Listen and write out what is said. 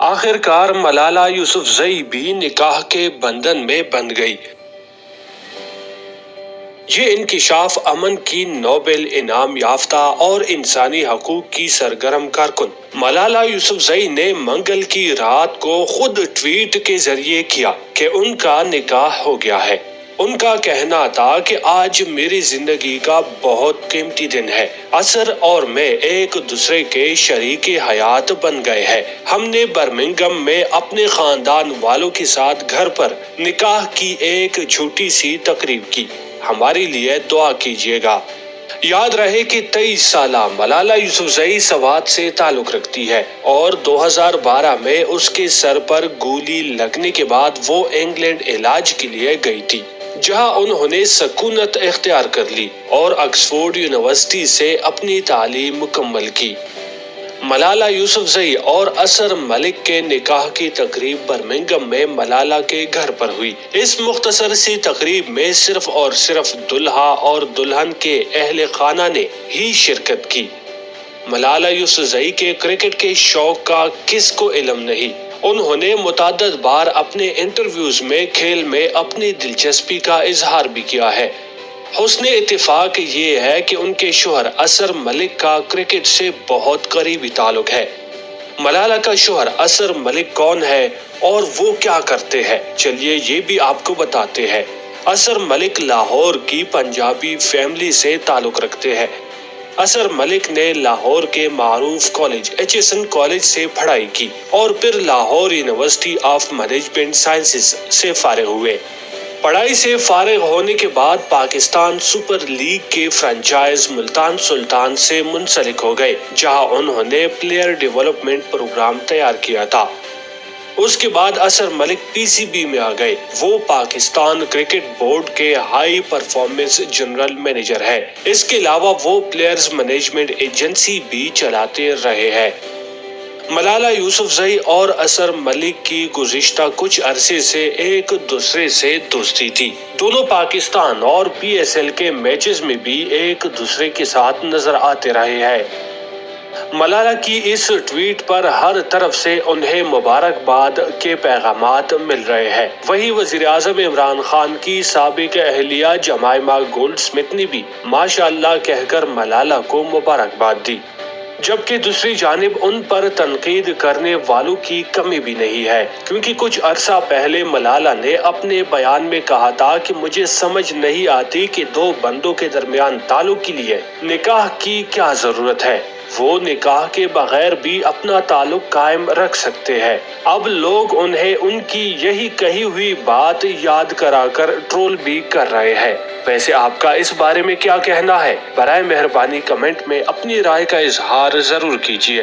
آخر کار ملالہ یوسفزئی بھی نکاح کے بندھن میں بندھ گئی۔ یہ انکشاف امن کی نوبل انعام یافتہ اور انسانی حقوق کی سرگرم کارکن ملالہ یوسفزئی نے منگل کی رات کو خود ٹویٹ کے ذریعے کیا کہ ان کا نکاح ہو گیا ہے۔ ان کا کہنا تھا کہ آج میری زندگی کا بہت قیمتی دن ہے۔ اثر اور میں ایک دوسرے کے شریک حیات بن گئے ہیں۔ ہم نے برمنگھم میں اپنے خاندان والوں کے ساتھ گھر پر نکاح کی ایک چھوٹی سی تقریب کی۔ ہمارے لیے دعا کیجیے گا۔ یاد رہے کہ 23 سالہ ملالہ یوسفزئی سوات سے تعلق رکھتی ہے اور 2012 میں اس کے سر پر گولی لگنے کے بعد وہ انگلینڈ علاج کے لیے گئی تھی، جہاں انہوں نے سکونت اختیار کر لی اور آکسفورڈ یونیورسٹی سے اپنی تعلیم مکمل کی۔ ملالہ یوسفزئی اور اثر ملک کے نکاح کی تقریب برمنگھم میں ملالہ کے گھر پر ہوئی۔ اس مختصر سی تقریب میں صرف اور صرف دلہا اور دلہن کے اہل خانہ نے ہی شرکت کی۔ ملالہ یوسفزئی کے کرکٹ کے شوق کا کس کو علم نہیں؟ انہوں نے متعدد بار اپنے انٹرویوز میں کھیل میں اپنی دلچسپی کا اظہار بھی کیا ہے۔ حسن اتفاق یہ ہے کہ ان کے شوہر اثر ملک کا کرکٹ سے بہت قریبی تعلق ہے۔ ملالہ کا شوہر اثر ملک کون ہے اور وہ کیا کرتے ہیں؟ چلیے یہ بھی آپ کو بتاتے ہیں۔ اثر ملک لاہور کی پنجابی فیملی سے تعلق رکھتے ہیں۔ اثر ملک نے لاہور کے معروف کالج ایچ.ایس.این کالج سے پڑھائی کی اور پھر Lahore university of management sciences سے فارغ ہوئے۔ پڑھائی سے فارغ ہونے کے بعد پاکستان سپر لیگ کے فرنچائز ملتان سلطان سے منسلک ہو گئے، جہاں انہوں نے پلیئر ڈیولپمنٹ پروگرام تیار کیا تھا۔ اس کے بعد اثر ملک پی سی بی میں آ گئے۔ وہ پاکستان کرکٹ بورڈ کے ہائی پرفارمنس جنرل مینیجر ہیں۔ اس کے علاوہ وہ پلیئرز مینجمنٹ ایجنسی بھی چلاتے رہے ہیں۔ ملالہ یوسفزئی اور اثر ملک کی گزشتہ کچھ عرصے سے ایک دوسرے سے دوستی تھی۔ دونوں پاکستان اور پی ایس ایل کے میچز میں بھی ایک دوسرے کے ساتھ نظر آتے رہے ہیں۔ ملالہ کی اس ٹویٹ پر ہر طرف سے انہیں مبارکباد کے پیغامات مل رہے ہیں۔ وہیں وزیر اعظم عمران خان کی سابق اہلیہ جمائمہ گولڈ سمتھ نے بھی ماشاءاللہ کہہ کر ملالہ کو مبارکباد دی، جبکہ دوسری جانب ان پر تنقید کرنے والوں کی کمی بھی نہیں ہے، کیونکہ کچھ عرصہ پہلے ملالہ نے اپنے بیان میں کہا تھا کہ مجھے سمجھ نہیں آتی کہ دو بندوں کے درمیان تعلق کے لیے نکاح کی کیا ضرورت ہے، وہ نکاح کے بغیر بھی اپنا تعلق قائم رکھ سکتے ہیں۔ اب لوگ انہیں ان کی یہی کہی ہوئی بات یاد کرا کر ٹرول بھی کر رہے ہیں۔ ویسے آپ کا اس بارے میں کیا کہنا ہے؟ برائے مہربانی کمنٹ میں اپنی رائے کا اظہار ضرور کیجیے۔